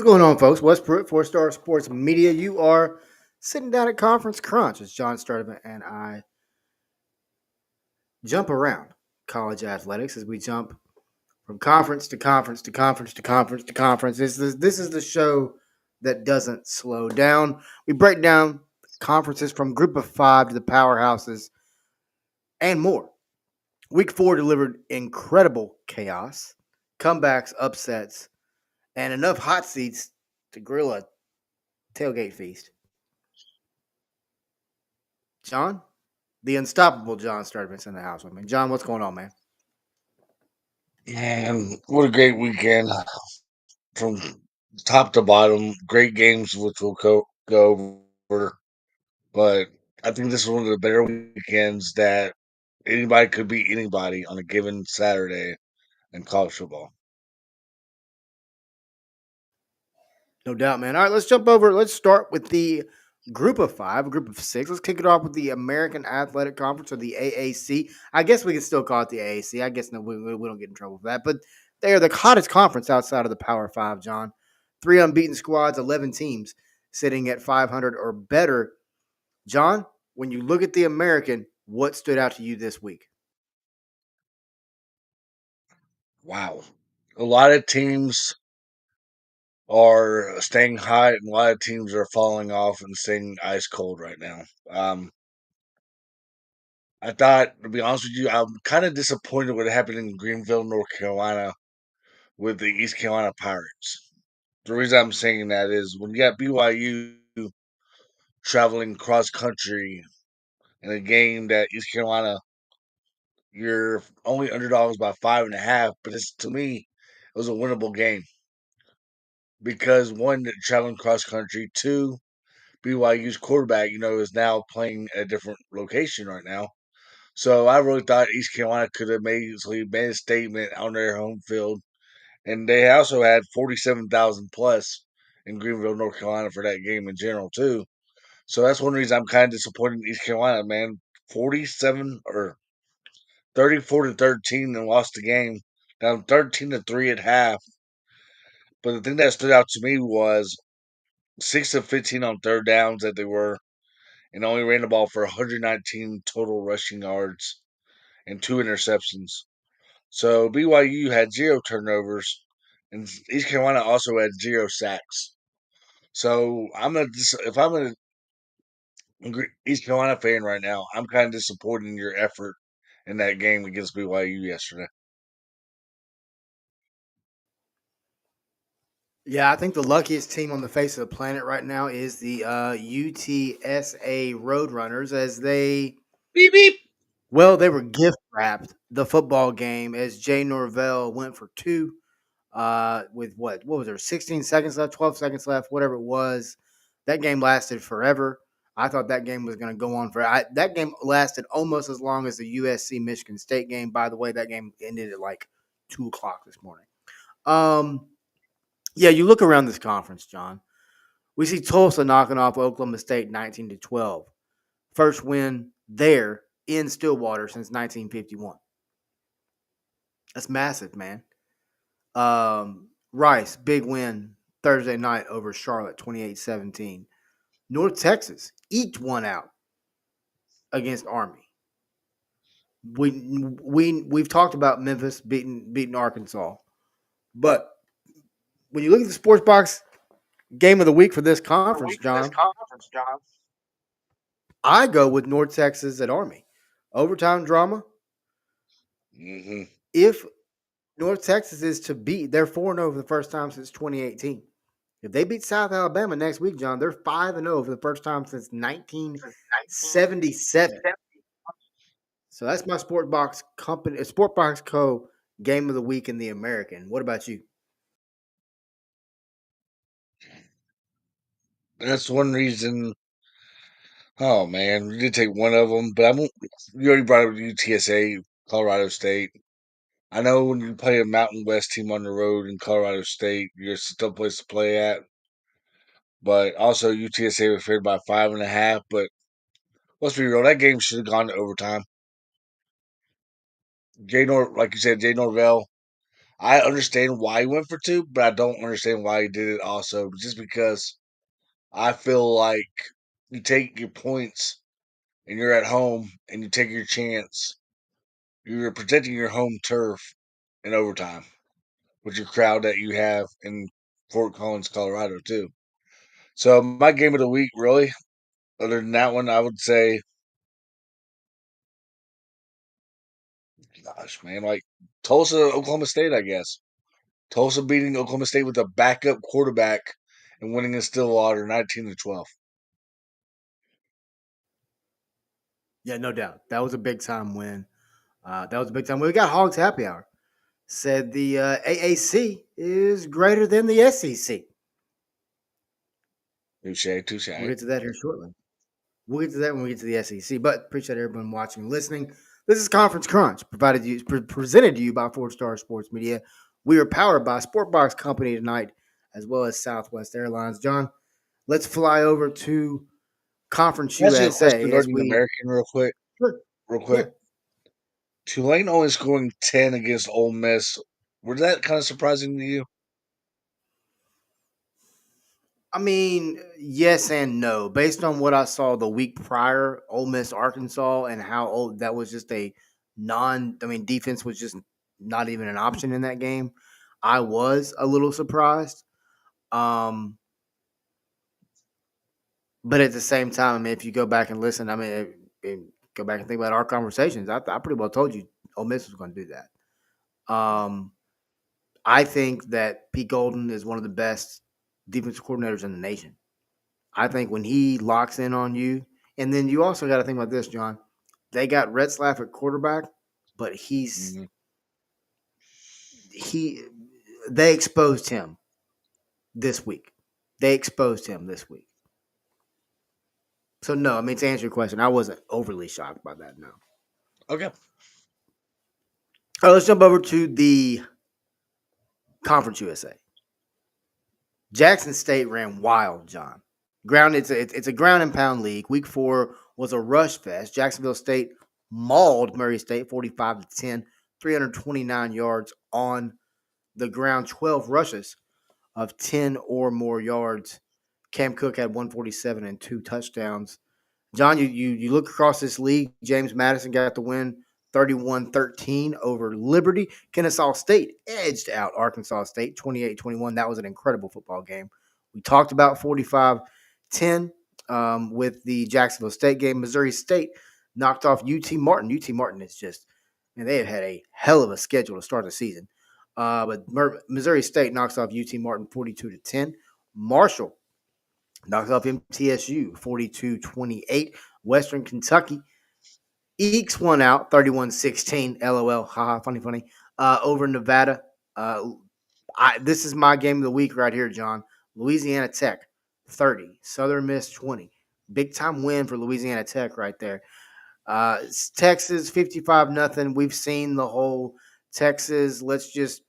going on, folks? Wes Pruitt, 4 Star Sports Media. You are sitting down at Conference Crunch as John Sturdivant and I jump around college athletics as we jump from conference to conference to conference to conference to conference. This is the show that doesn't slow down. We break down conferences from Group of Five to the powerhouses and more. Week 4 delivered incredible chaos, comebacks, upsets, and enough hot seats to grill a tailgate feast. John, the unstoppable John Sturdivant's in the house with me. John, what's going on, man? Man, what a great weekend from top to bottom. Great games, which we'll go over. But I think this is one of the better weekends that anybody could beat anybody on a given Saturday in college football. No doubt, man. All right, let's jump over. Let's start with the group of five, a group of six. Let's kick it off with the American Athletic Conference, or the AAC. I guess we can still call it the AAC. I guess no, we don't get in trouble for that. But they are the hottest conference outside of the Power Five, John. 3 unbeaten squads, 11 teams sitting at 500 or better. John, when you look at the American, what stood out to you this week? Wow. A lot of teams are staying hot, and a lot of teams are falling off and staying ice cold right now. I thought, to be honest with you, I'm kind of disappointed what happened in Greenville, North Carolina with the East Carolina Pirates. The reason I'm saying that is when you got BYU traveling cross country in a game that East Carolina, you're only underdogs by 5.5, but it's to me, it was a winnable game because one, traveling cross country, two, BYU's quarterback, is now playing at a different location right now. So I really thought East Carolina could have made a statement on their home field, and they also had 47,000 plus in Greenville, North Carolina for that game in general too. So that's one reason I'm kind of disappointed in East Carolina, man. 47 or 34-13 and lost the game, down 13-3 at half. But the thing that stood out to me was 6 of 15 on third downs that they were, and only ran the ball for 119 total rushing yards and 2 interceptions. So BYU had 0 turnovers, and East Carolina also had 0 sacks. So if I'm a East Carolina fan right now, I'm kind of disappointed in your effort in that game against BYU yesterday. Yeah, I think the luckiest team on the face of the planet right now is the UTSA Roadrunners, as Beep beep. they were gift wrapped the football game as Jay Norvell went for two with what was there, 16 seconds left, 12 seconds left, whatever it was. That game lasted forever. I thought that game was going to go on that game lasted almost as long as the USC Michigan State game. By the way, that game ended at like 2 o'clock this morning. Um, yeah, you look around this conference, John. We see Tulsa knocking off Oklahoma State 19-12. First win there in Stillwater since 1951. That's massive, man. Rice, big win Thursday night over Charlotte, 28-17. North Texas eked one out against Army. We've talked about Memphis beating Arkansas, but when you look at the sports box game of the week for this conference, John, I go with North Texas at Army. Overtime drama. Hmm. If North Texas is to beat, they're 4-0 for the first time since 2018. If they beat South Alabama next week, John, they're 5-0 for the first time since 1977. So that's my Sport Box Co. game of the week in the American. What about you? That's one reason. Oh man, we did take one of them, but I won't. You already brought up UTSA, Colorado State. I know when you play a Mountain West team on the road in Colorado State, you're still a place to play at. But also UTSA was favored by 5.5. But let's be real, that game should have gone to overtime. Like you said, Jay Norvell. I understand why he went for two, but I don't understand why he did it also. Just because I feel like you take your points and you're at home and you take your chance, you're protecting your home turf in overtime with your crowd that you have in Fort Collins, Colorado, too. So my game of the week, really, other than that one, I would say, gosh, man, like Tulsa, Oklahoma State, I guess. Tulsa beating Oklahoma State with a backup quarterback and winning in Stillwater 19-12. Yeah, no doubt. That was a big time win. That was a big time win. We got Hogs Happy Hour. Said the AAC is greater than the SEC. Touche, We'll touche. get to that here shortly. We'll get to that when we get to the SEC. But appreciate everyone watching and listening. This is Conference Crunch, presented to you by 4 Star Sports Media. We are powered by Sportbox Company tonight, as well as Southwest Airlines. John, let's fly over to Conference Can I ask you a question USA as regarding the we. American real quick? Sure. Real Yeah. quick. Tulane only scoring 10 against Ole Miss. Was that kind of surprising to you? I mean, yes and no. Based on what I saw the week prior, Ole Miss, Arkansas, and how old that was just a non. I mean, defense was just not even an option in that game. I was a little surprised. Um, but at the same time, I mean, if you go back and listen, I mean, go back and think about our conversations. I pretty well told you Ole Miss was going to do that. Um, I think that Pete Golden is one of the best defensive coordinators in the nation. I think when he locks in on you, and then you also got to think about this, John. They got Retzlaff at quarterback, but Mhm. he they exposed him this week. They exposed him this week. So no, I mean to answer your question, I wasn't overly shocked by that. No. Okay. All right, let's jump over to the Conference USA. Jackson State ran wild, John. Ground it's a ground and pound league. Week 4 was a rush fest. Jacksonville State mauled Murray State 45-10, 329 yards on the ground, 12 rushes of 10 or more yards. Cam Cook had 147 and 2 touchdowns. John, you look across this league, James Madison got the win 31-13 over Liberty. Kennesaw State edged out Arkansas State 28-21. That was an incredible football game. We talked about 45-10 with the Jacksonville State game. Missouri State knocked off UT Martin. UT Martin is just, and they have had a hell of a schedule to start the season. But Missouri State knocks off UT Martin 42-10. Marshall knocks off MTSU 42-28. Western Kentucky ekes one out 31-16. LOL. Haha. Funny. Over Nevada. This is my game of the week right here, John. Louisiana Tech 30. Southern Miss 20. Big time win for Louisiana Tech right there. Texas 55-0. We've seen the whole Texas. Let's just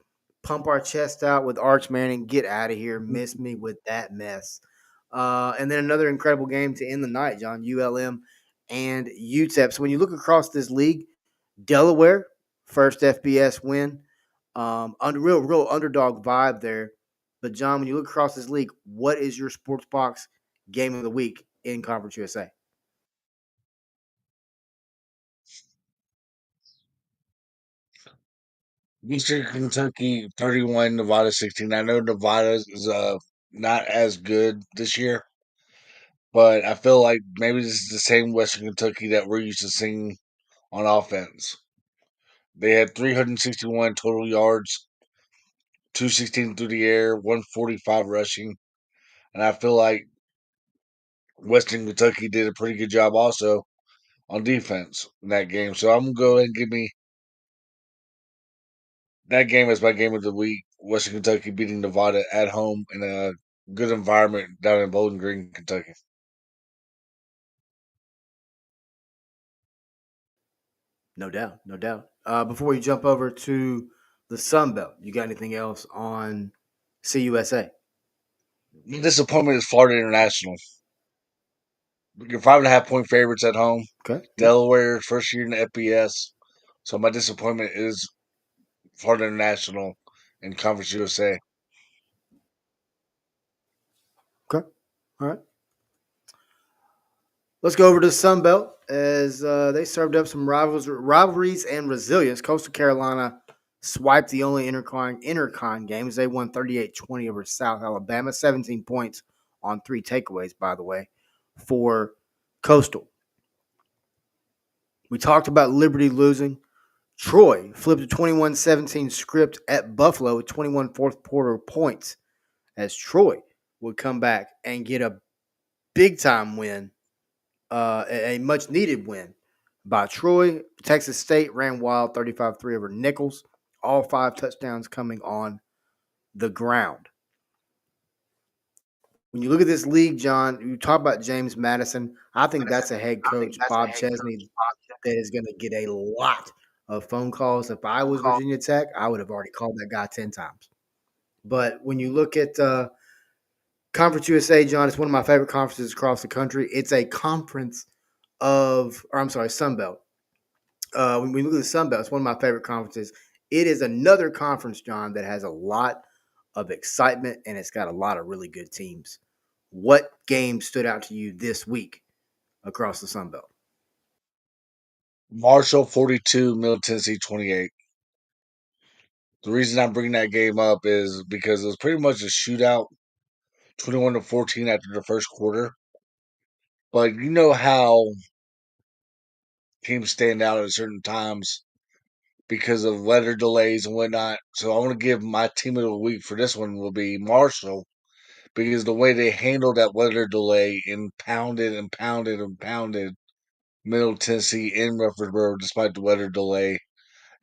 pump our chest out with Arch Manning. Get out of here. Miss me with that mess. And then another incredible game to end the night, John. ULM and UTEP. So when you look across this league, Delaware first FBS win. Under real underdog vibe there. But John, when you look across this league, what is your sports box game of the week in Conference USA? Eastern Kentucky 31, Nevada 16. I know Nevada is not as good this year, but I feel like maybe this is the same Western Kentucky that we're used to seeing on offense. They had 361 total yards, 216 through the air, 145 rushing, and I feel like Western Kentucky did a pretty good job also on defense in that game. So I'm gonna go ahead and give me that game as my game of the week. Western Kentucky beating Nevada at home in a good environment down in Bowling Green, Kentucky. No doubt, no doubt. Before you jump over to the Sun Belt, you got anything else on CUSA? My disappointment is Florida International. You're 5.5 point favorites at home. Okay, yeah, Delaware first year in the FBS. So my disappointment is Florida International in Conference USA. Okay. All right. Let's go over to the Sun Belt as they served up some rivalries and resilience. Coastal Carolina swiped the only intercon games. They won 38-20 over South Alabama, 17 points on 3 takeaways, by the way, for Coastal. We talked about Liberty losing. Troy flipped a 21-17 script at Buffalo with 21 fourth quarter points as Troy would come back and get a big time win, a much needed win by Troy. Texas State ran wild 35-3 over Nichols. All 5 touchdowns coming on the ground. When you look at this league, John, you talk about James Madison. I think that's a head coach, Bob Chesney, that is going to get a lot of phone calls. If I was Virginia Tech, I would have already called that guy 10 times. But when you look at Conference USA, John, it's one of my favorite conferences across the country. It's a conference Sun Belt. When we look at the Sun Belt, it's one of my favorite conferences. It is another conference, John, that has a lot of excitement and it's got a lot of really good teams. What game stood out to you this week across the Sun Belt? Marshall 42, Middle Tennessee 28. The reason I'm bringing that game up is because it was pretty much a shootout, 21-14 after the first quarter. But you know how teams stand out at certain times because of weather delays and whatnot. So I want to give my team of the week for this one will be Marshall because the way they handled that weather delay and pounded and pounded and pounded Middle Tennessee in Murfreesboro despite the weather delay,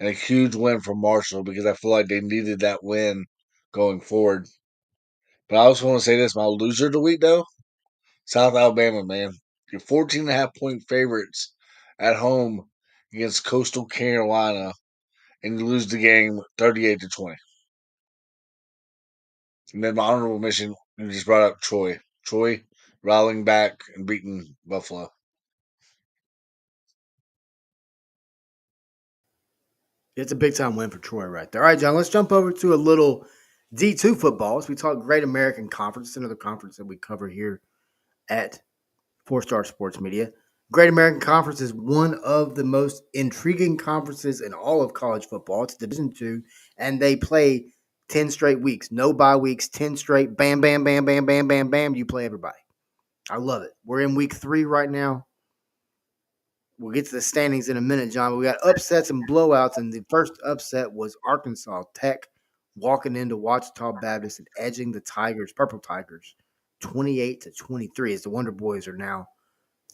and a huge win for Marshall because I feel like they needed that win going forward. But I also want to say this: my loser of the week, though, South Alabama, man, you're 14.5 point favorites at home against Coastal Carolina, and you lose the game 38-20. And then my honorable mention, you just brought up Troy. Troy rallying back and beating Buffalo. It's a big time win for Troy right there. All right, John, let's jump over to a little D2 football as we talk Great American Conference. It's another conference that we cover here at 4 Star Sports Media. Great American Conference is one of the most intriguing conferences in all of college football. It's Division II, and they play 10 straight weeks. No bye weeks, 10 straight. Bam, bam, bam, bam, bam, bam, bam. You play everybody. I love it. We're in week 3 right now. We'll get to the standings in a minute, John. But we got upsets and blowouts, and the first upset was Arkansas Tech walking into Wichita Baptist and edging the Tigers, Purple Tigers, 28-23. As the Wonder Boys are now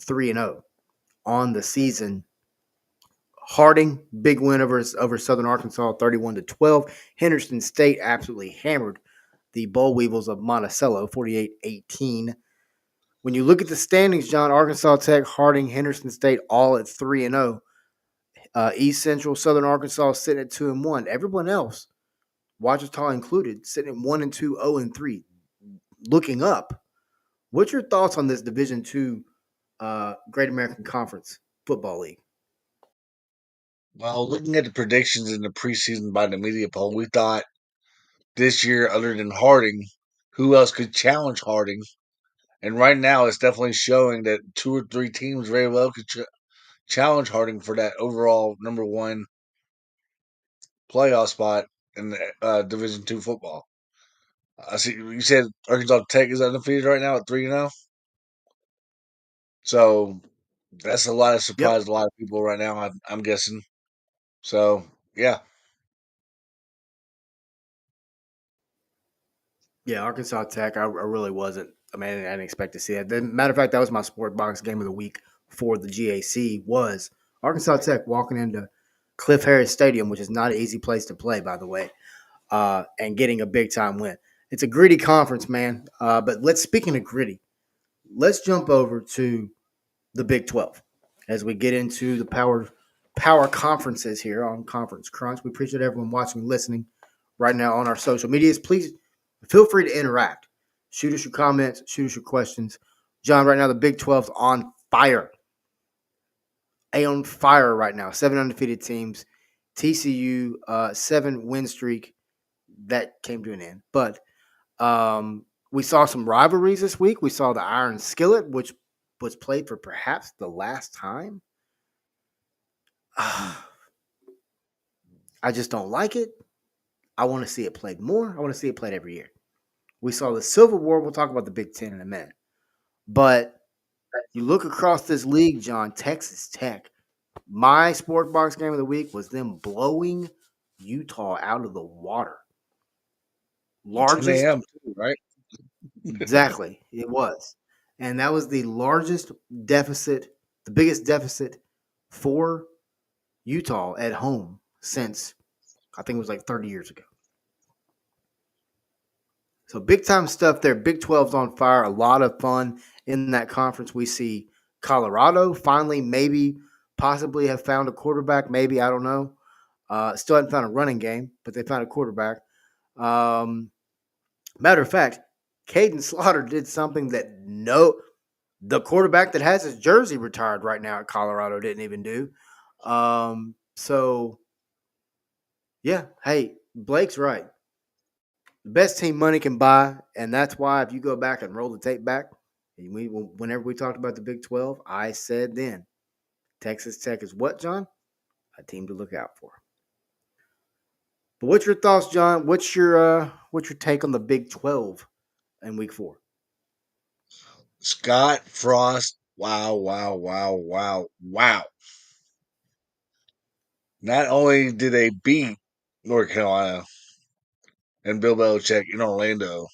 3-0 on the season. Harding, big win over Southern Arkansas, 31-12. Henderson State absolutely hammered the Boll Weevils of Monticello, 48-18. When you look at the standings, John, Arkansas Tech, Harding, Henderson State, all at 3-0. East Central, Southern Arkansas sitting at 2-1. Everyone else, Wichita included, sitting at 1-2, 0-3. Looking up, what's your thoughts on this Division II Great American Conference Football League? Well, looking at the predictions in the preseason by the media poll, we thought this year, other than Harding, who else could challenge Harding? And right now, it's definitely showing that 2 or 3 teams very well could challenge Harding for that overall number one playoff spot in the Division Two football. I see you said Arkansas Tech is undefeated right now at 3-0. So that's a lot of Yep. surprise, a lot of people right now. I'm guessing. So yeah, Yeah, Arkansas Tech, I really wasn't. I mean, I didn't expect to see it. Matter of fact, that was my Sport Box game of the week for the GAC was Arkansas Tech walking into Cliff Harris Stadium, which is not an easy place to play, by the way, and getting a big time win. It's a gritty conference, man. But speaking of gritty, let's jump over to the Big 12 as we get into the power conferences here on Conference Crunch. We appreciate everyone watching and listening right now on our social medias. Please feel free to interact. Shoot us your comments, shoot us your questions. John, right now the Big 12's on fire. On fire right now. 7 undefeated teams. TCU, 7 win streak. that came to an end. But we saw some rivalries this week. We saw the Iron Skillet, which was played for perhaps the last time. I just don't like it. I want to see it played more. I want to see it played every year. We saw the Civil War. We'll talk about the Big Ten in a minute. But you look across this league, John, Texas Tech. My sport box game of the week was them blowing Utah out of the water. 10 Largest, a.m. too, right? exactly, it was. And that was the largest deficit, the biggest deficit for Utah at home since I think it was like 30 years ago. So big time stuff there. Big 12's on fire. A lot of fun in that conference. We see Colorado finally, maybe, possibly have found a quarterback. Maybe, I don't know. Still haven't found a running game, but they found a quarterback. Matter of fact, Caden Slaughter did something that the quarterback that has his jersey retired right now at Colorado didn't even do. So yeah, hey, Blake's right. The best team money can buy, and that's why if you go back and roll the tape back, whenever we talked about the Big 12, I said then Texas Tech is what, John? A team to look out for. But what's your thoughts, John? What's your take on the Big 12 in Week 4? Scott Frost. Wow, wow, wow, wow, wow. Not only did they beat North Carolina and Bill Belichick in Orlando,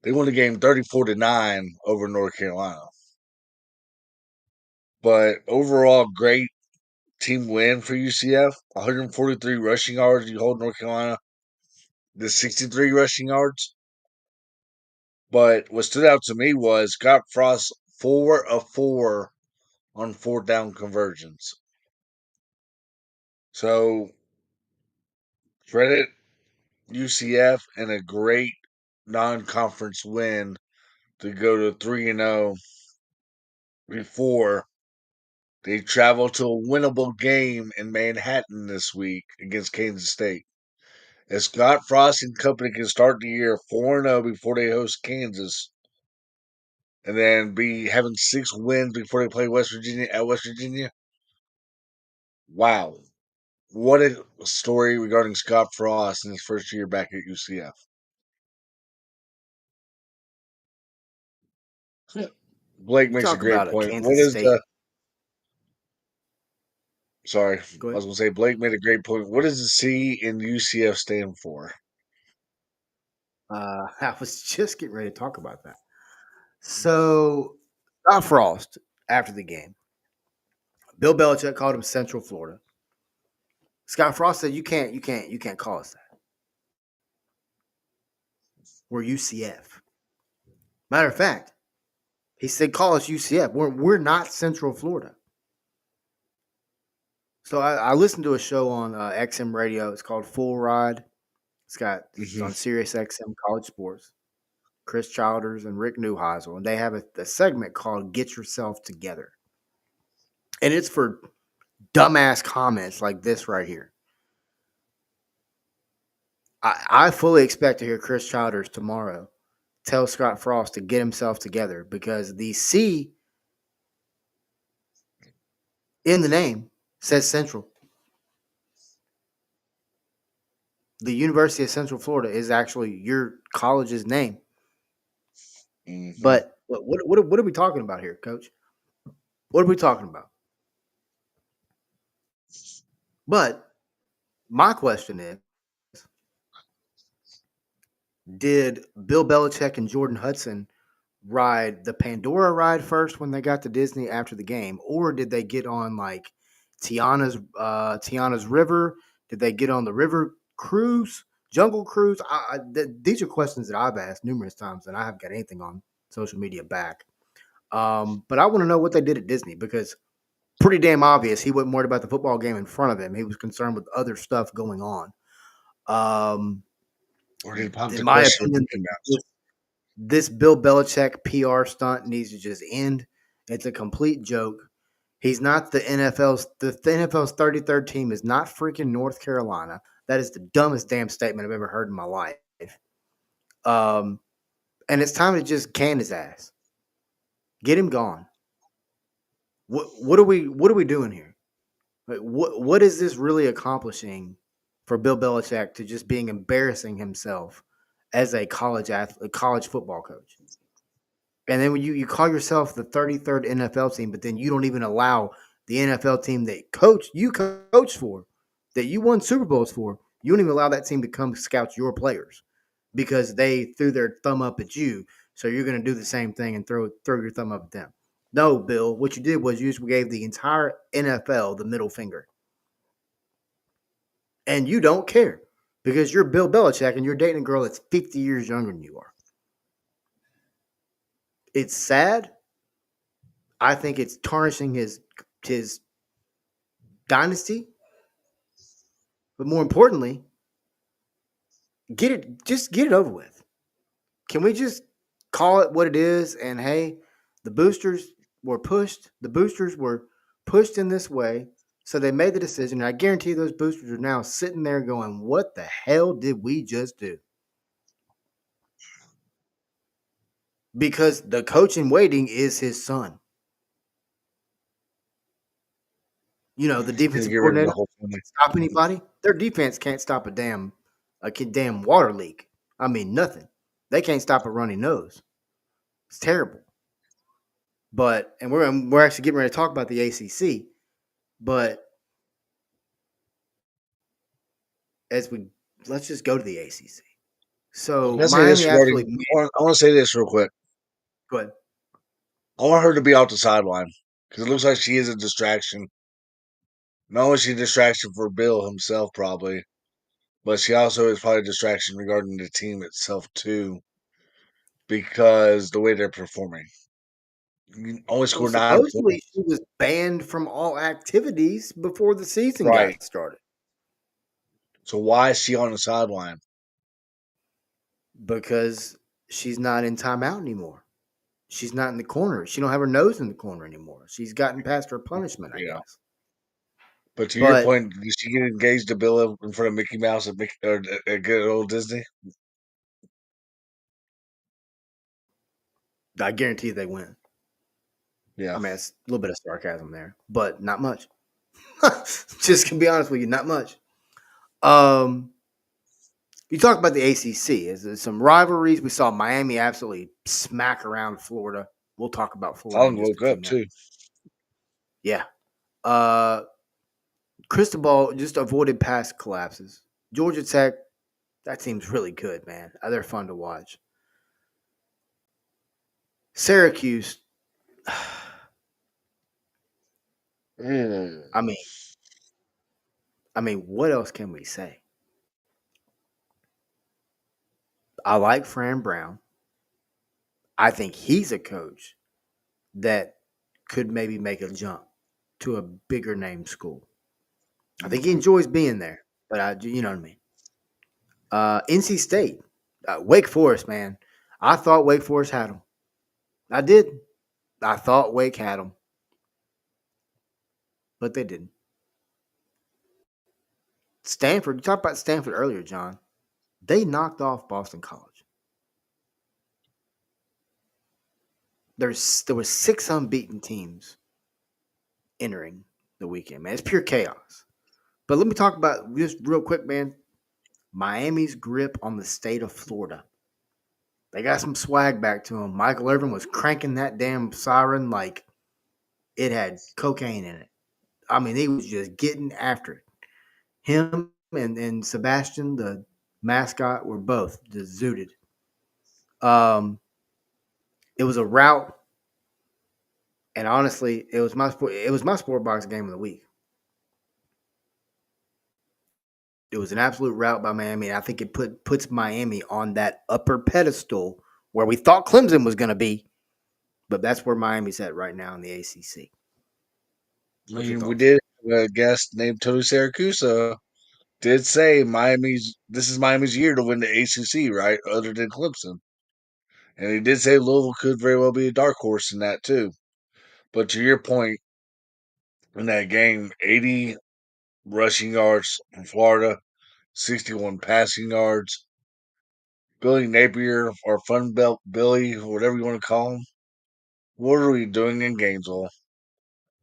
they won the game 34-9 over North Carolina. But overall, great team win for UCF. 143 rushing yards. You hold North Carolina the 63 rushing yards. But what stood out to me was Scott Frost 4 of 4 on 4th down conversions. So credit UCF and a great non-conference win to go to 3-0 before they travel to a winnable game in Manhattan this week against Kansas State. If Scott Frost and company can start the year 4-0 before they host Kansas, and then be having 6 wins before they play West Virginia at West Virginia, wow. What a story regarding Scott Frost in his first year back at UCF. Blake You makes a talk great about a point. What Kansas is State. the sorry, Go I ahead. was gonna say Blake made a great point. What does the C in UCF stand for? I was just getting ready to talk about that. So, Scott Frost, after the game, Bill Belichick called him Central Florida. Scott Frost said, you can't call us that. We're UCF. Matter of fact, he said, call us UCF. We're not Central Florida. So I listened to a show on XM Radio. It's called Full Ride. It's Hmm. on Sirius XM College Sports. Chris Childers and Rick Neuheisel, and they have a segment called "Get Yourself Together," and it's for dumbass comments like this right here. I fully expect to hear Chris Childers tomorrow tell Scott Frost to get himself together because the C in the name says Central. The University of Central Florida is actually your college's name. Hmm. But what are we talking about here, Coach? What are we talking about? But my question is, did Bill Belichick and Jordan Hudson ride the Pandora ride first when they got to Disney after the game, or did they get on like Tiana's River? Did they get on the river cruise, jungle cruise? These are questions that I've asked numerous times, and I haven't got anything on social media back. But I want to know what they did at Disney because pretty damn obvious he wasn't worried about the football game in front of him. He was concerned with other stuff going on. Um, Or did he pop in the my question with opinion, Mickey Mouse? this Bill Belichick PR stunt needs to just end. It's a complete joke. He's not the NFL's 33rd team is not freaking North Carolina. That is the dumbest damn statement I've ever heard in my life. Um, and it's time to just can his ass. Get him gone. What are we doing here? Like, what is this really accomplishing for Bill Belichick to just being embarrassing himself as a a college football coach? And then when you call yourself the 33rd NFL team, but then you don't even allow the NFL team that you coached for, that you won Super Bowls for, you don't even allow that team to come scout your players because they threw their thumb up at you. So you're going to do the same thing and throw your thumb up at them. No, Bill, what you did was you just gave the entire NFL the middle finger. And you don't care because you're Bill Belichick and you're dating a girl that's 50 years younger than you are. It's sad. I think it's tarnishing his dynasty, but more importantly, get it over with. Can we just call it what it is? And hey, the boosters the boosters were pushed in this way, so they made the decision. And I guarantee those boosters are now sitting there going, "What the hell did we just do?" Because the coach in waiting is his son. The Gonna defensive get rid of the coordinator whole family. can't stop anybody. Their defense can't stop a damn water leak. I mean, nothing. They can't stop a runny nose. It's terrible. But and we're actually getting ready to talk about the ACC. But as we let's just go to the ACC. So Can I say this Miami regarding? absolutely I want to say this real quick. go ahead. I want her to be off the sideline because it looks like she is a distraction. Not only is she a distraction for Bill himself, probably, but she also is probably a distraction regarding the team itself too, because the way they're performing. You only Well, scored 9 points. supposedly she was banned from all activities before the season Right. got started So why is she on the sideline? because she's not in timeout anymore. She's not in the corner. She don't have her nose in the corner anymore. She's gotten past her punishment, I Yeah. guess. But to your But point, did she get engaged to Bill in front of Mickey Mouse at good old Disney? I guarantee they win. I Yeah. mean, it's a little bit of sarcasm there, but not much. Just to be honest with you, not much. Um, you talk about the ACC. Is there some rivalries? We saw Miami absolutely smack around Florida. We'll talk about Florida in Colin just a woke few up minutes. too. Yeah. Uh, Cristobal just avoided past collapses. Georgia Tech, that team's really good, man. They're fun to watch. Syracuse, Mm. I mean, what else can we say? I like Fran Brown. I think he's a coach that could maybe make a jump to a bigger name school. I think he Mhm. enjoys being there, but you know what I mean. NC State, Wake Forest, man. I thought Wake Forest had him. I did. I thought Wake had him, but they didn't. Stanford, you talked about Stanford earlier, John. They knocked off Boston College. There were six unbeaten teams entering the weekend, man. It's pure chaos. But let me talk about just real quick, man. Miami's grip on the state of Florida. They got some swag back to him. Michael Irvin was cranking that damn siren like it had cocaine in it. I mean, he was just getting after it. Him and Sebastian, the mascot, were both just zooted. Um, it was a rout, and honestly, it was my sport box game of the week. It was an absolute rout by Miami. And I think it puts Miami on that upper pedestal where we thought Clemson was going to be, but that's where Miami's at right now in the ACC. I What's your mean, we thoughts? did have a guest named Tony Siracusa did say this is Miami's year to win the ACC, right? Other than Clemson, and he did say Louisville could very well be a dark horse in that too. But to your point, in that game, 80 rushing yards from Florida, 61 passing yards. Billy Napier, or Fun Belt Billy, whatever you want to call him. What are we doing in Gainesville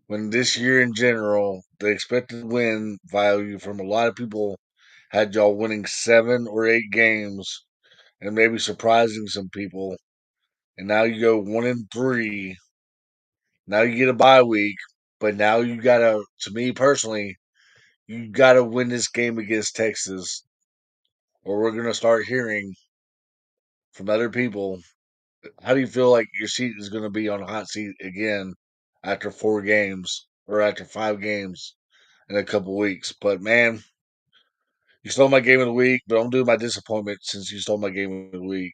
when this year in general, the expected win value from a lot of people had y'all winning 7 or 8 games and maybe surprising some people, and now you go 1-3. Now you get a bye week, but now you gotta, to me personally, you gotta win this game against Texas, or we're gonna start hearing from other people. How do you feel like your seat is gonna be on a hot seat again after 4 games or after 5 games in a couple weeks? But man, you stole my game of the week, but I'm doing my disappointment since you stole my game of the week.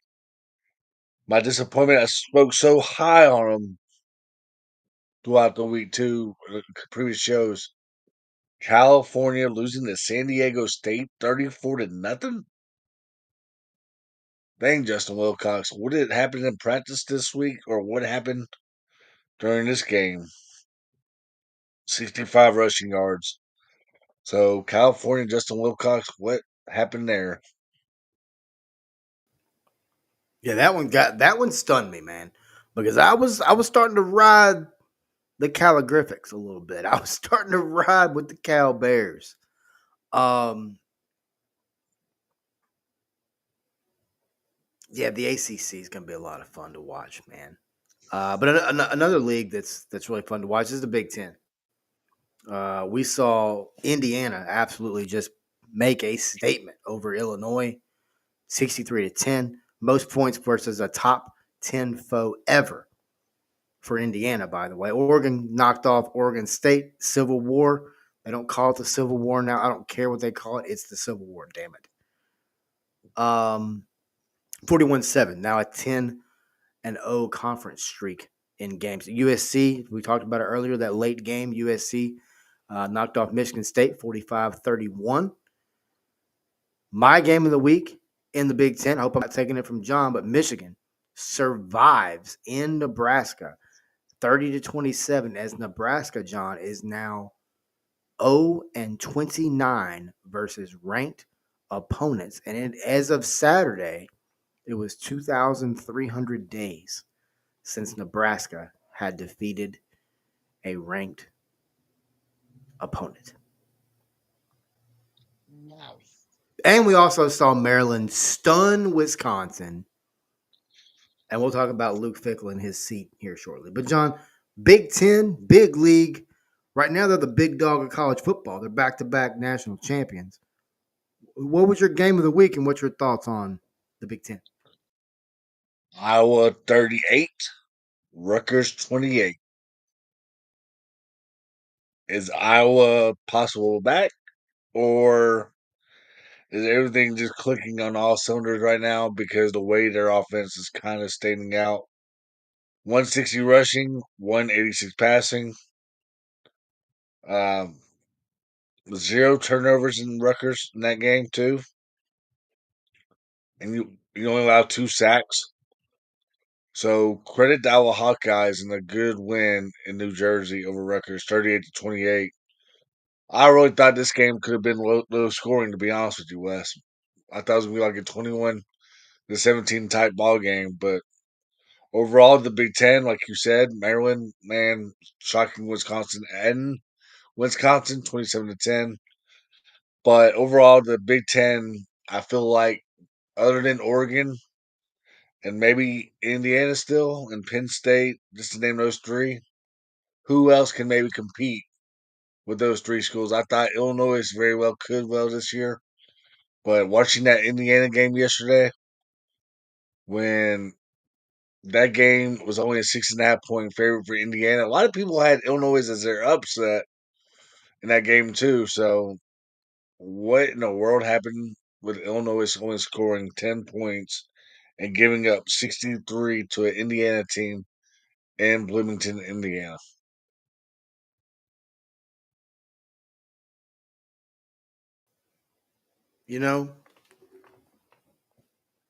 My disappointment, I spoke so high on them throughout the week too, previous shows. California losing to San Diego State 34 to nothing. Dang, Justin Wilcox, what did happen in practice this week, or what happened during this game? 65 rushing yards. So California, Justin Wilcox, what happened there? Yeah, that one stunned me, man, because I was starting to ride the Calogrifics a little bit. I was starting to ride with the Cal Bears. Um, yeah, the ACC is going to be a lot of fun to watch, man. But another league that's really fun to watch is the Big Ten. We saw Indiana absolutely just make a statement over Illinois, 63-10, most points versus a top 10 foe ever for Indiana. By the way, Oregon knocked off Oregon State. Civil War. They don't call it the Civil War now. I don't care what they call it. It's the Civil War. Damn it. 41-7. Now a 10-0 conference streak in games. USC, we talked about it earlier, that late game, USC knocked off Michigan State 45-31. My game of the week in the Big Ten, I hope I'm not taking it from John, but Michigan survives in Nebraska 30-27 as Nebraska, John, is now 0-29 versus ranked opponents. And as of Saturday, it was 2,300 days since Nebraska had defeated a ranked opponent. Wow. And we also saw Maryland stun Wisconsin. And we'll talk about Luke Fickle and his seat here shortly. But, John, Big Ten, big league. Right now, they're the big dog of college football. They're back to back national champions. What was your game of the week and what's your thoughts on the Big Ten? Iowa 38, Rutgers 28. Is Iowa possible back, or is everything just clicking on all cylinders right now because the way their offense is kind of standing out? 160 rushing, 186 passing, um, 0 turnovers in Rutgers in that game too, and you only allow 2 sacks. So credit the Iowa Hawkeyes and a good win in New Jersey over Rutgers, 38-28. I really thought this game could have been low scoring, to be honest with you, Wes. I thought it was gonna be like a 21-17 type ball game, but overall, the Big Ten, like you said, Maryland, man, shocking Wisconsin 27-10. But overall, the Big Ten, I feel like other than Oregon and maybe Indiana still and Penn State, just to name those three, who else can maybe compete with those three schools? I thought Illinois very well could well this year, but watching that Indiana game yesterday, when that game was only a 6.5 point favorite for Indiana, a lot of people had Illinois as their upset in that game too. So what in the world happened with Illinois only scoring 10 points and giving up 63 to an Indiana team in Bloomington, Indiana? You know,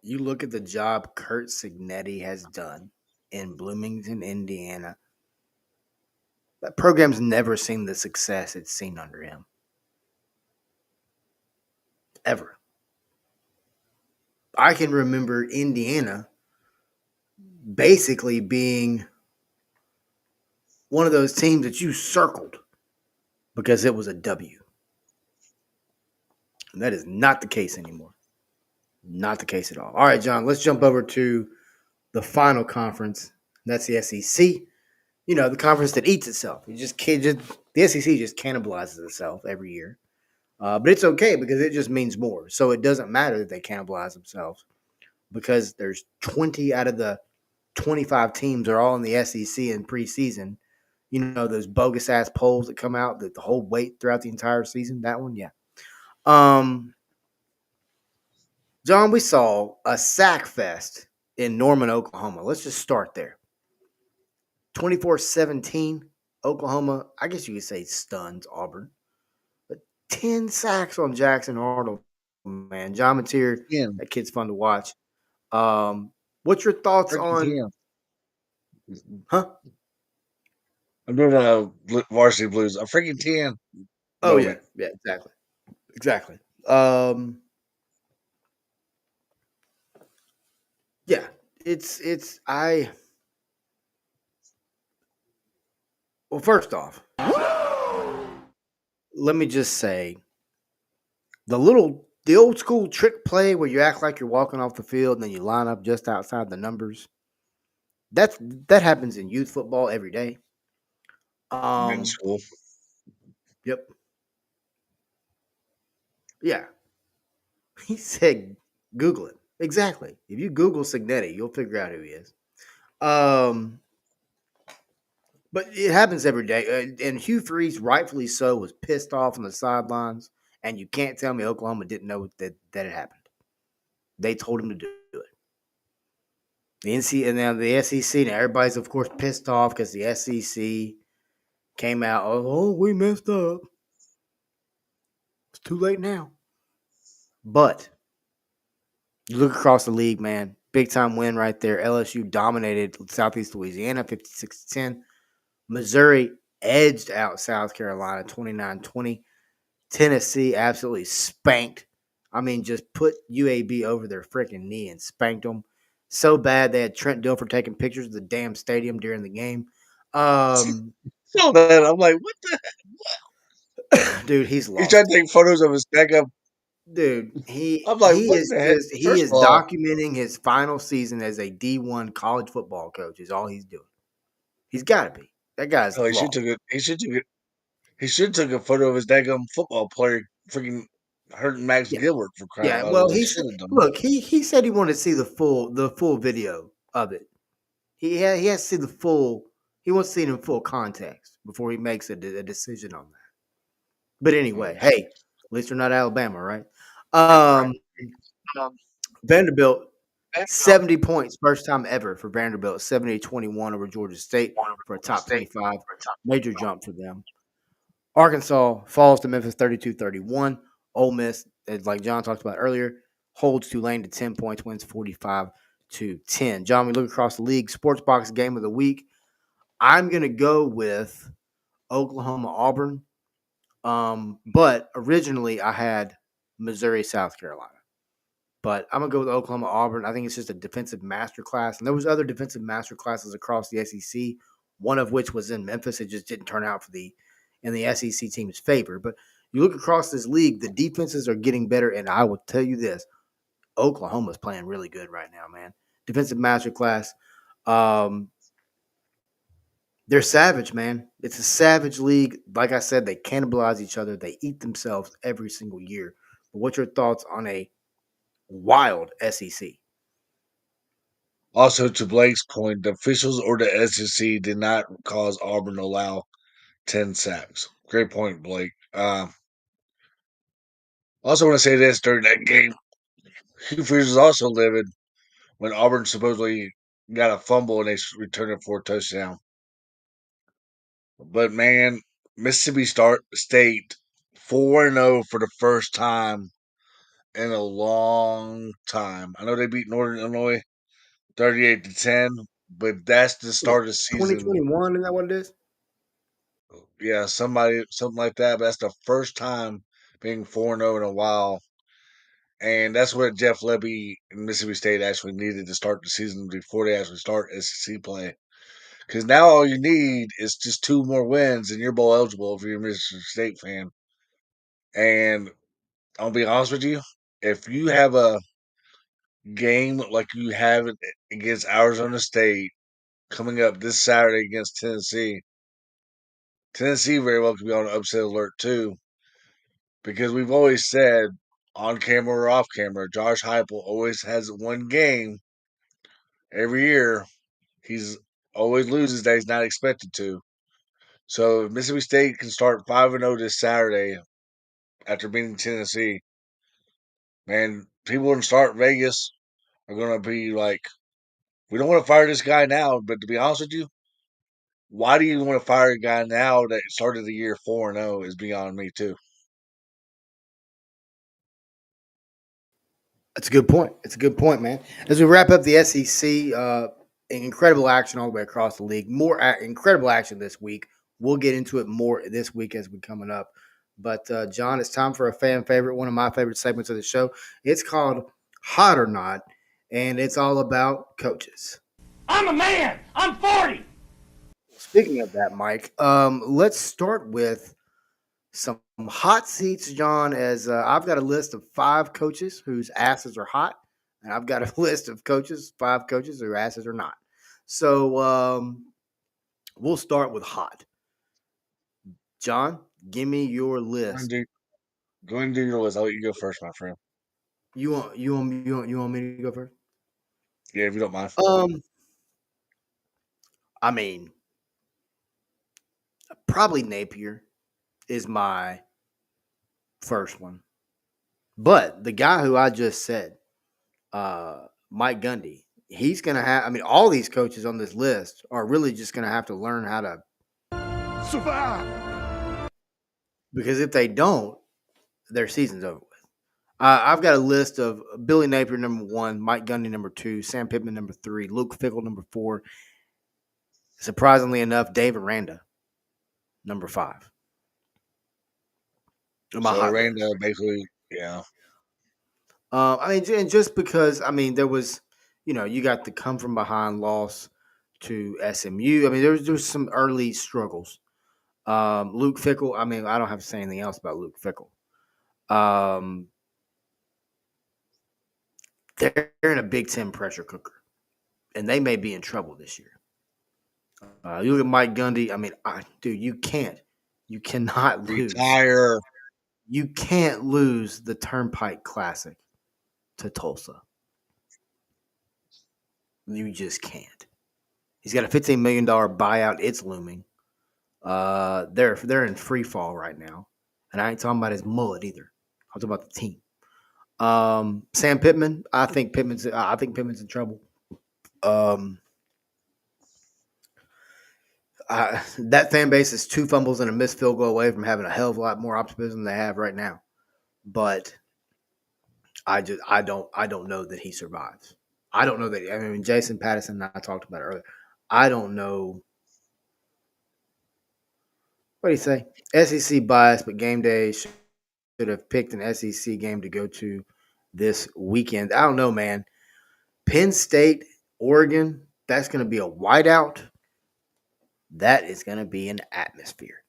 you look at the job Kurt Signetti has done in Bloomington, Indiana. That program's never seen the success it's seen under him. Ever. I can remember Indiana basically being one of those teams that you circled because it was a W. And that is not the case anymore. Not the case at all. All right, John, let's jump over to the final conference. That's the SEC. You know, the conference that eats itself. The SEC just cannibalizes itself every year. But it's okay because it just means more. So it doesn't matter that they cannibalize themselves because there's 20 out of the 25 teams are all in the SEC in preseason. You know, those bogus ass polls that come out that the whole weight throughout the entire season. That one, yeah. Um, John, we saw a sack fest in Norman, Oklahoma. Let's just start there. 24-17, Oklahoma, I guess you could say stuns Auburn. But 10 sacks on Jackson Arnold, man. John Mateer, 10. that kid's fun to watch. What's your thoughts Freaking on, 10. huh? I'm doing a varsity blues. A freaking 10 Oh, yeah. moment. Yeah, exactly. Exactly. Um, yeah, well, first off, let me just say the old school trick play where you act like you're walking off the field and then you line up just outside the numbers. That happens in youth football every day. Men's Um, school. yep. Yeah. He said Google it. Exactly. If you Google Signetti, you'll figure out who he is. Um, but it happens every day. And Hugh Freeze, rightfully so, was pissed off on the sidelines. And you can't tell me Oklahoma didn't know that it happened. They told him to do it. The NC and now the SEC, and everybody's of course pissed off because the SEC came out. Oh, we messed up. It's too late now. But you look across the league, man. Big time win right there. LSU dominated Southeast Louisiana 56-10. Missouri edged out South Carolina 29-20. Tennessee absolutely spanked. I mean, just put UAB over their freaking knee and spanked them so bad they had Trent Dilfer taking pictures of the damn stadium during the game. Um, Saw that. I'm like, what the? dude, he's He's trying lost to it. take photos of his stack up. Dude, he I'm like, he what is the heck? just he First is of all, documenting his final season as a D1 college football coach. Is all he's doing. He's got to be. That guy's oh, he should lost. took it. He should took it. He should took a photo of his daggum football player freaking hurting Max Yeah, Gilbert for crying yeah. out loud. Well, Is what he should have done. look. He said he wanted to see the full video of it. He has to see the full. He wants to see it in full context before he makes a decision on that. But Oh, anyway, hey, at least we're not Alabama, right? right. Um, Vanderbilt 70 points, first time ever for Vanderbilt, 78-21 over Georgia State for a top 25. Major jump for them. Arkansas falls to Memphis 32-31. Ole Miss, like John talked about earlier, holds Tulane to 10 points, wins 45-10. John, we look across the league, sports box game of the week. I'm going to go with Oklahoma Auburn. But originally I had Missouri, South Carolina. But I'm gonna go with Oklahoma Auburn. I think it's just a defensive masterclass, and there was other defensive master classes across the SEC. One of which was in Memphis. It just didn't turn out in the SEC team's favor. But you look across this league, the defenses are getting better, and I will tell you this: Oklahoma's playing really good right now, man. Defensive masterclass. Um, they're savage, man. It's a savage league. Like I said, they cannibalize each other. They eat themselves every single year. But what's your thoughts on a wild SEC? Also, to Blake's point, the officials or the SEC did not cause Auburn to allow 10 sacks. Great point, Blake. Also, want to say this during that game, Hugh Freeze was also livid when Auburn supposedly got a fumble and they returned it for a touchdown. But man, Mississippi State 4-0 for the first time in a long time. I know they beat Northern Illinois 38-10, but that's the What is start of it, the season. 2021? Is that what it is? Yeah, something like that. But that's the first time being 4-0 in a while. And that's what Jeff Lebby and Mississippi State actually needed to start the season before they actually start SEC play. Because now all you need is just two more wins, and you're bowl eligible if you're a Mississippi State fan. And I'll be honest with you, if you have a game like you have it against Arizona State coming up this Saturday against Tennessee, Tennessee very well could be on an upset alert too, because we've always said on camera or off camera, Josh Heupel always has one game every year. He's always loses that he's not expected to. So if Mississippi State can start 5-0 this Saturday after beating Tennessee, man, people in start Vegas are going to be like, we don't want to fire this guy now. But to be honest with you, why do you want to fire a guy now that started the year 4-0 is beyond me too. That's a good point. It's a good point, man. As we wrap up the SEC, incredible action all the way across the league. More incredible action this week. We'll get into it more this week as we're coming up. But John, it's time for a fan favorite, one of my favorite segments of the show. It's called Hot or Not, and it's all about coaches. I'm a man. I'm 40. Speaking of that, Mike, let's start with some hot seats, John. As I've got a list of 5 coaches whose asses are hot, and I've got a list of 5 coaches whose asses are not. So we'll start with hot. John, give me your Go and list. do, go and do your list. I'll let you go first, my friend. You want me to go first? Yeah, if you don't mind. Um, I mean, probably Napier is my first one, but the guy who I just said, Mike Gundy, he's going to have, I mean, all these coaches on this list are really just going to have to learn how to Survive. because if they don't, their season's over with. I've got a list of Billy Napier number 1, Mike Gundy number 2, Sam Pittman number 3, Luke Fickell number 4. Surprisingly enough, Dave Aranda number 5 on my So hot Aranda list. basically, yeah. I mean, and just because I mean there was, you got the come from behind loss to SMU. I mean, there's some early struggles. Luke Fickell. I mean, I don't have to say anything else about Luke Fickell. Um, they're in a Big Ten pressure cooker, and they may be in trouble this year. You look at Mike Gundy. I mean, dude, you cannot lose. Retire. You can't lose the Turnpike Classic to Tulsa. You just can't. He's got a $15 million buyout. It's looming. They're in free fall right now, and I ain't talking about his mullet either. I'm talking about the team. Sam Pittman. I think Pittman's in trouble. Um, that fan base is 2 fumbles and a missed field goal away from having a hell of a lot more optimism than they have right now. But I don't know that he survives. I don't know that. I mean, Jason Patterson and I talked about it earlier. I don't know. What do you say? SEC bias, but game day should have picked an SEC game to go to this weekend. I don't know, man. Penn State, Oregon, that's going to be a whiteout. That is going to be an atmosphere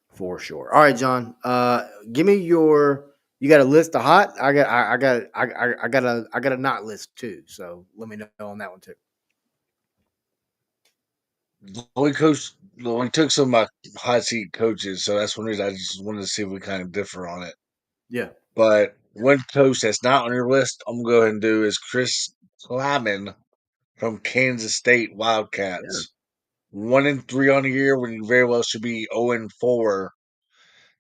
for sure. All right, John. Give me your. You got a list of hot. I got a not list too. So let me know on that one too. The only took some of my hot seat coaches, so that's one reason I just wanted to see if we kind of differ on it. Yeah. But one coach that's not on your list, I'm going to go ahead and do is Chris Kleiman from Kansas State Yeah. Wildcats. 1-3 on the year when you very well should be 0-4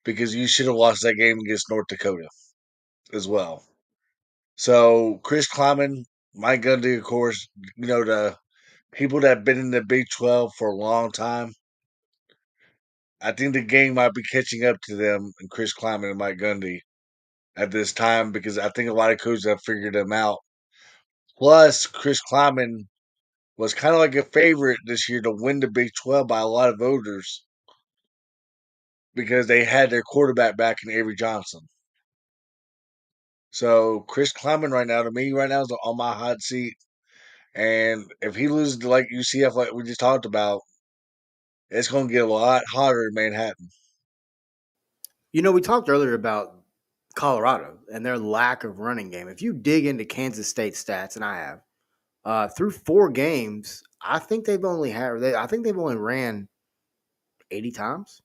because you should have lost that game against North Dakota as well. So Chris Kleiman, Mike Gundy, of course, the people that have been in the Big 12 for a long time. I think the game might be catching up to them and Chris Kleiman and Mike Gundy at this time because I think a lot of coaches have figured them out. Plus, Chris Kleiman was kind of like a favorite this year to win the Big 12 by a lot of voters because they had their quarterback back in Avery Johnson. So Chris Kleiman right now, to me, right now is on my hot seat. And if he loses to like UCF, like we just talked about, it's going to get a lot hotter in Manhattan. We talked earlier about Colorado and their lack of running game. If you dig into Kansas State stats, and I have, through 4 games, I think they've only ran 80 times,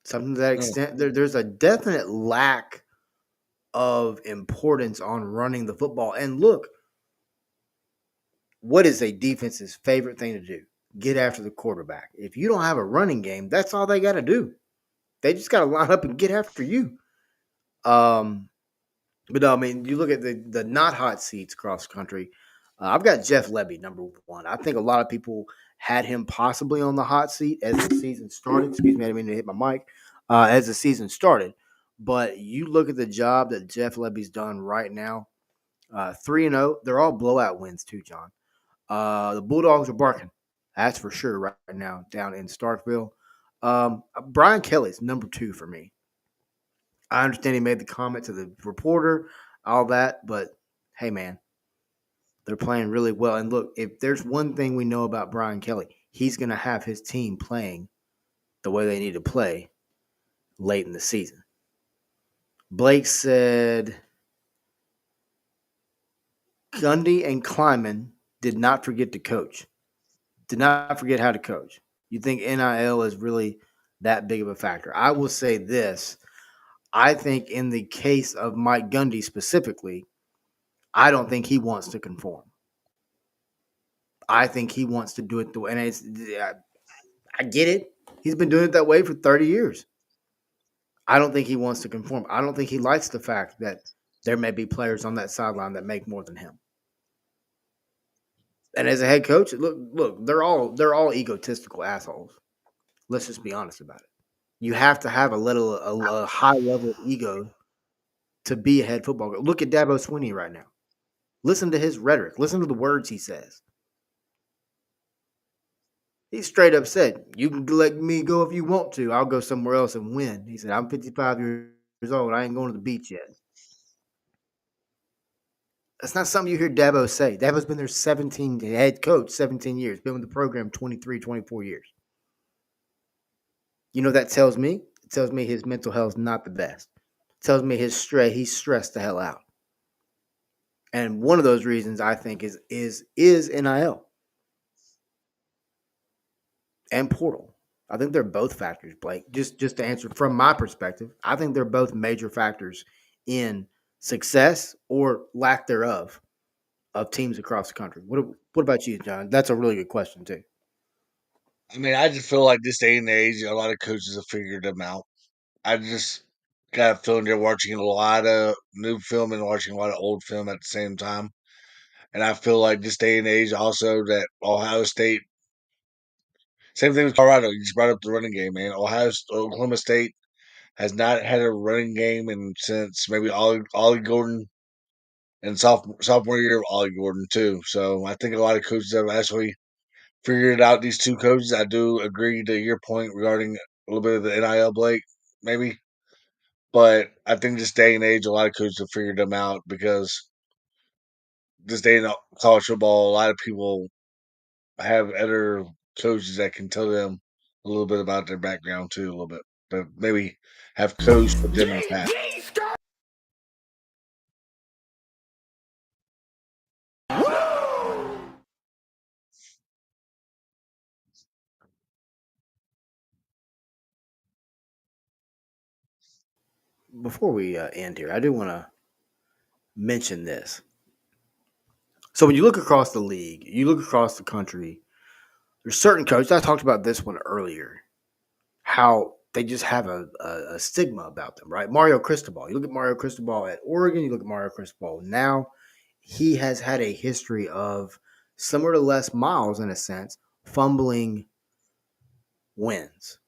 something to that Mm. extent. There's a definite lack of importance on running the football. And look, what is a defense's favorite thing to do? Get after the quarterback. If you don't have a running game, that's all they got to do. They just got to line up and get after you. Um, but no, I mean, you look at the not hot seats across the country. I've got Jeff Lebby, number 1. I think a lot of people had him possibly on the hot seat as the season started. Excuse me, I didn't mean to hit my mic. As the season started, but you look at the job that Jeff Lebby's done right now. 3-0. They're all blowout wins too, John. The Bulldogs are barking. That's for sure right now down in Starkville. Brian Kelly's number 2 for me. I understand he made the comment to the reporter, all that, but hey, man, they're playing really well. And look, if there's one thing we know about Brian Kelly, he's going to have his team playing the way they need to play late in the season. Blake said Gundy and Kleiman did not forget to coach, did not forget how to coach. You think NIL is really that big of a factor? I will say this. I think in the case of Mike Gundy specifically, I don't think he wants to conform. I think he wants to do it the way, and I get it. He's been doing it that way for 30 years. I don't think he wants to conform. I don't think he likes the fact that there may be players on that sideline that make more than him. And as a head coach, look, they're all egotistical assholes. Let's just be honest about it. You have to have a high level of ego to be a head football coach. Look at Dabo Swinney right now. Listen to his rhetoric. Listen to the words he says. He straight up said, "You can let me go if you want to. I'll go somewhere else and win." He said, "I'm 55 years old. I ain't going to the beach yet." That's not something you hear Dabo say. Dabo's been there 17, head coach, 17 years, been with the program 23, 24 years. You know what that tells me? It tells me his mental health is not the best. It tells me he's stressed the hell out. And one of those reasons I think is NIL and portal. I think they're both factors, Blake. Just to answer from my perspective, I think they're both major factors in success or lack thereof of teams across the country. What about you, John? That's a really good question too. I mean, I just feel like this day and age, a lot of coaches have figured them out. I just got a feeling they're watching a lot of new film and watching a lot of old film at the same time. And I feel like this day and age also that Ohio State, same thing with Colorado. You just brought up the running game, man. Oklahoma State has not had a running game since maybe Ollie Gordon and sophomore year of Ollie Gordon too. So I think a lot of coaches have actually figured out these two coaches. I do agree to your point regarding a little bit of the NIL, Blake, maybe. But I think this day and age, a lot of coaches have figured them out because this day in college football, a lot of people have other coaches that can tell them a little bit about their background too, a little bit, but maybe have coached with them in the past. Before we end here, I do want to mention this. So when you look across the league, you look across the country, there's certain coaches. I talked about this one earlier. How they just have a stigma about them, right? Mario Cristobal. You look at Mario Cristobal at Oregon. You look at Mario Cristobal now. He has had a history of similar to Les Miles in a sense, fumbling wins.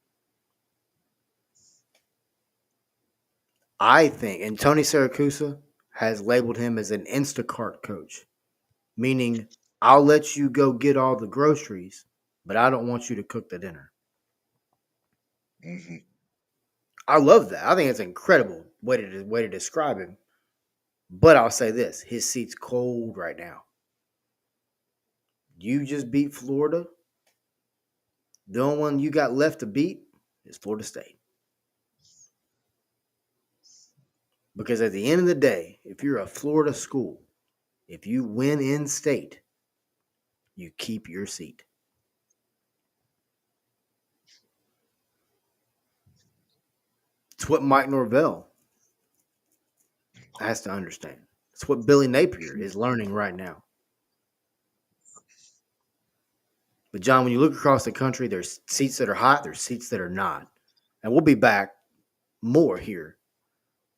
I think, and Tony Siracusa has labeled him as an Instacart coach, meaning I'll let you go get all the groceries, but I don't want you to cook the dinner. Mhm. I love that. I think it's an incredible way to describe him. But I'll say this: his seat's cold right now. You just beat Florida. The only one you got left to beat is Florida State. Because at the end of the day, if you're a Florida school, if you win in state, you keep your seat. It's what Mike Norvell has to understand. It's what Billy Napier is learning right now. But John, when you look across the country, there's seats that are hot, there's seats that are not. And we'll be back more here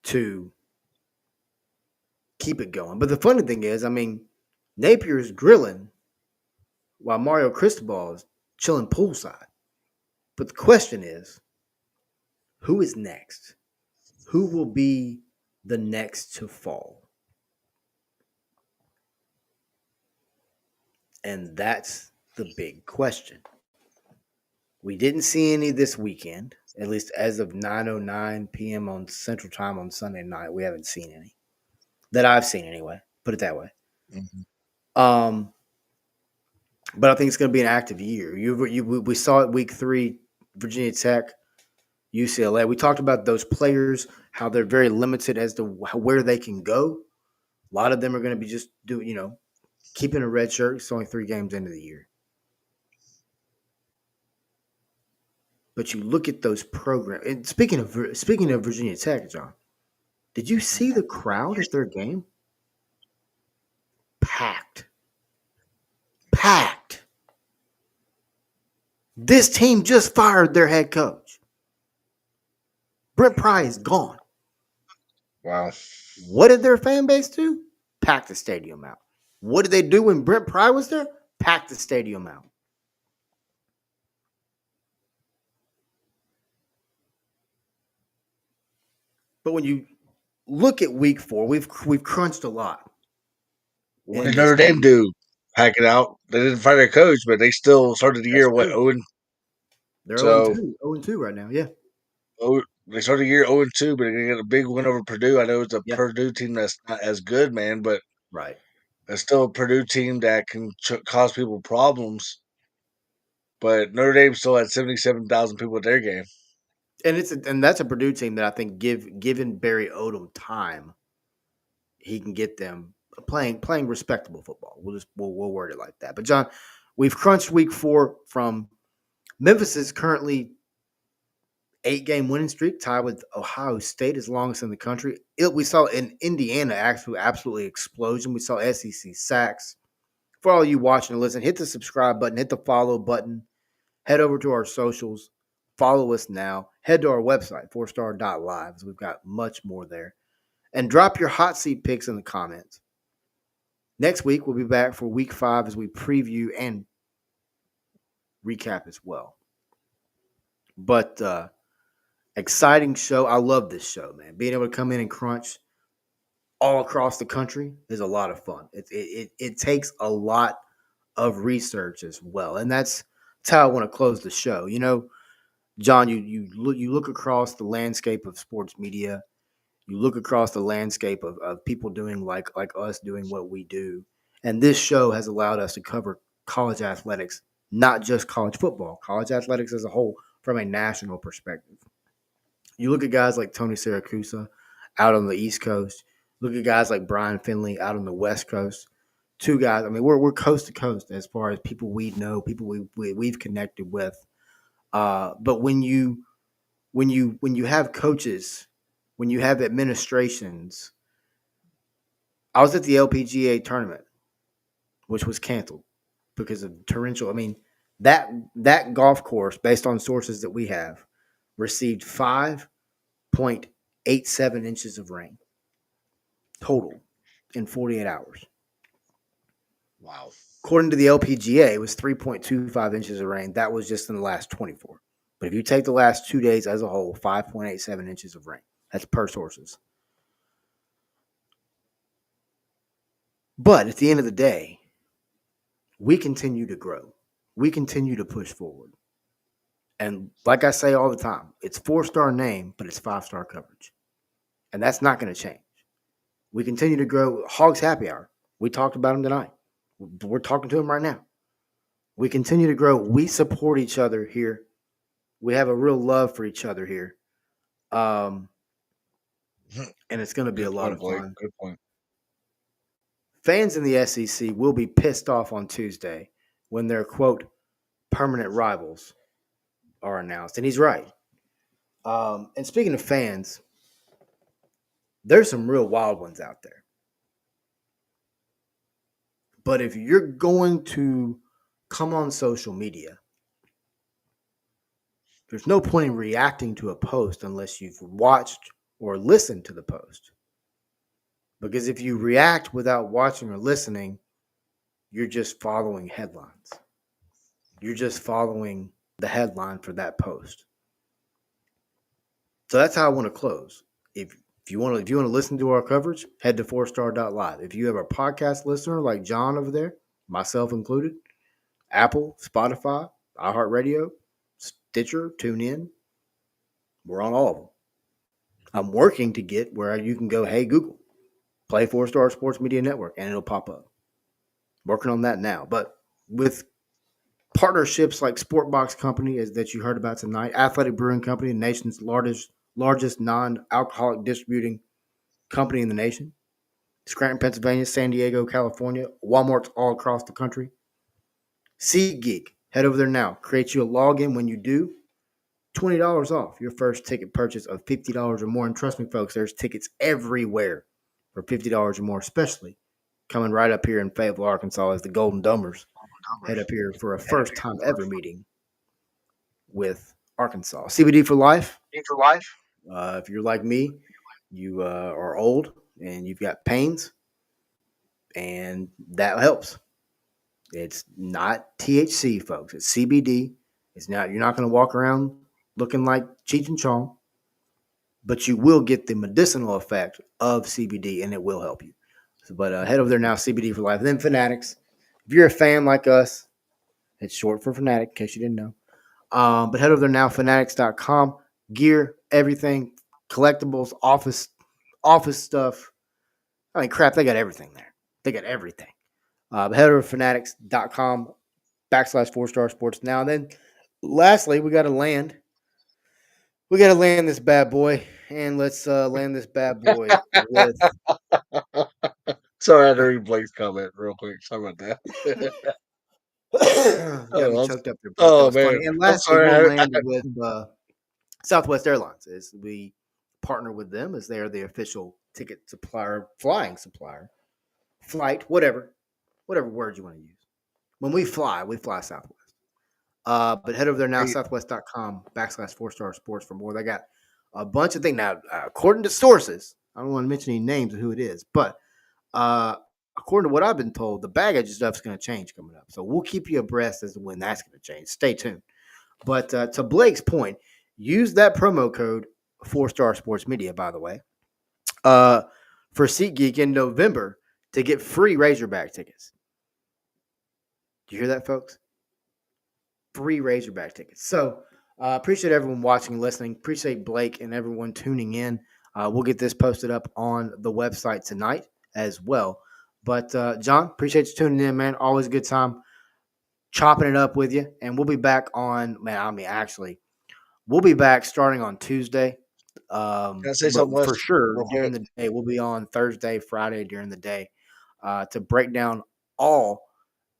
to keep it going. But the funny thing is, I mean, Napier's grilling while Mario Cristobal is chilling poolside. But the question is, who is next? Who will be the next to fall? And that's the big question. We didn't see any this weekend, at least as of 9:09 p.m. on Central Time on Sunday night. We haven't seen any that I've seen anyway. Put it that way. Mhm. Um, but I think it's going to be an active year. We saw it week 3, Virginia Tech, UCLA. We talked about those players, how they're very limited as to where they can go. A lot of them are going to be just keeping a red shirt. It's only 3 games into the year. But you look at those programs. And speaking of Virginia Tech, John, did you see the crowd at their game? Packed. Packed. This team just fired their head coach. Brent Pry is gone. Wow. What did their fan base do? Pack the stadium out. What did they do when Brent Pry was there? Pack the stadium out. But when you look at week 4, we've crunched a lot. What did Notre Dame do? Pack it out. They didn't fire their coach, but they still started the year what, Owen? They're So 0-2. 0-2 right now, yeah. they started the year 0-2, but they're gonna get a big win over Purdue. I know it's a Yeah. Purdue team that's not as good, man, but Right. it's still a Purdue team that can cause people problems. But Notre Dame still had 77,000 people at their game. And that's a Purdue team that I think given Barry Odom time, he can get them playing respectable football. We'll word it like that. But John, we've crunched week 4 from Memphis is currently 8-game winning streak, tied with Ohio State as longest in the country. We saw in Indiana absolutely explosion. We saw SEC sacks. For all you watching and listening, hit the subscribe button, hit the follow button, head over to our socials, follow us now, head to our website, 4star.live, as we've got much more there. And drop your hot seat picks in the comments. Next week, we'll be back for week 5 as we preview and recap as well. But exciting show. I love this show, man. Being able to come in and crunch all across the country is a lot of fun. It takes a lot of research as well, and that's how I want to close the show. You know, John, you look across the landscape of sports media. You look across the landscape of people doing like us doing what we do, and this show has allowed us to cover college athletics, not just college football, college athletics as a whole from a national perspective. You look at guys like Tony Siracusa out on the East Coast. Look at guys like Brian Finley out on the West Coast. 2 guys. I mean, we're coast to coast as far as people we know, people we've connected with. But when you have coaches, when you have administrations, I was at the LPGA tournament, which was canceled because of torrential. I mean, that golf course, based on sources that we have, received 5.87 inches of rain total in 48 hours. Wow. According to the LPGA, it was 3.25 inches of rain. That was just in the last 24. But if you take the last 2 days as a whole, 5.87 inches of rain. That's per sources. But at the end of the day, we continue to grow. We continue to push forward. And like I say all the time, it's 4-star name, but it's 5-star coverage. And that's not going to change. We continue to grow Hogs Happy Hour. We talked about him tonight. We're talking to him right now. We continue to grow. We support each other here. We have a real love for each other here. Um, and it's going to be a Good lot point, of Blake. fun. Good point. Fans in the SEC will be pissed off on Tuesday when their, quote, permanent rivals are announced. And he's right. And speaking of fans, there's some real wild ones out there. But if you're going to come on social media, there's no point in reacting to a post unless you've watched or listened to the post. Because if you react without watching or listening, you're just following headlines. You're just following the headline for that post. So that's how I want to close. If you want to listen to our coverage, head to 4star.live. If you have a podcast listener like John over there, myself included, Apple, Spotify, iHeartRadio, Stitcher, TuneIn, we're on all of them. I'm working to get where you can go, hey, Google, play 4-Star Sports Media Network, and it'll pop up. Working on that now. But with partnerships like Sportbox Company, that you heard about tonight, Athletic Brewing Company, the nation's largest non-alcoholic distributing company in the nation, Scranton, Pennsylvania, San Diego, California, Walmart's all across the country. SeatGeek, head over there now. Create you a login. When you do, $20 off your first ticket purchase of $50 or more. And trust me, folks, there's tickets everywhere for $50 or more, especially coming right up here in Fayetteville, Arkansas, as the Golden Domers head up here for a first time ever meeting with Arkansas. CBD for life. If you're like me, you are old and you've got pains, and that helps. It's not THC, folks. It's CBD. It's not. You're not going to walk around looking like Cheech and Chong, but you will get the medicinal effect of CBD, and it will help you. But head over there now, CBD for life. And then Fanatics. If you're a fan like us, it's short for Fanatic, in case you didn't know. But head over there now, fanatics.com. Gear, everything, collectibles, office stuff. I mean, crap, they got everything there. They got everything. But head over to fanatics.com /4-star sports now. And then lastly, we got to land. We got to land this bad boy. And let's land this bad boy with. Sorry, I had to read Blake's comment real quick. Sorry about that. Got me oh, choked up there, Blake. That oh was man, funny. And I'm lastly, sorry. we'll land with Southwest Airlines as we partner with them as they are the official ticket supplier, flying supplier, flight, whatever word you want to use. When we fly Southwest. But head over there now, southwest.com /4-star sports for more. They got a bunch of things. Now, according to sources, I don't want to mention any names of who it is, but according to what I've been told, the baggage stuff is going to change coming up. So we'll keep you abreast as to when that's going to change. Stay tuned. But to Blake's point, use that promo code 4-Star Sports Media, by the way, for SeatGeek in November to get free Razorback tickets. Do you hear that, folks? Free Razorback tickets. So appreciate everyone watching and listening. Appreciate Blake and everyone tuning in. We'll get this posted up on the website tonight as well. But John, appreciate you tuning in, man. Always a good time chopping it up with you. And we'll be back on, we'll be back starting on Tuesday. Can I say But something, for Wes? sure, Real during quick? the day, we'll be on Thursday, Friday during the day to break down all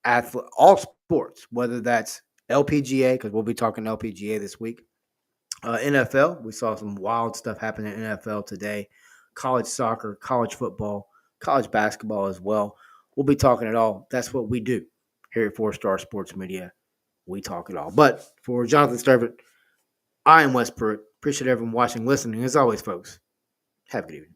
sports, whether that's LPGA, because we'll be talking LPGA this week. NFL, we saw some wild stuff happen in NFL today. College soccer, college football, college basketball as well. We'll be talking it all. That's what we do here at 4-Star Sports Media. We talk it all. But for Jonathan Sturvett, I am Wes Pruitt. Appreciate everyone watching, listening. As always, folks, have a good evening.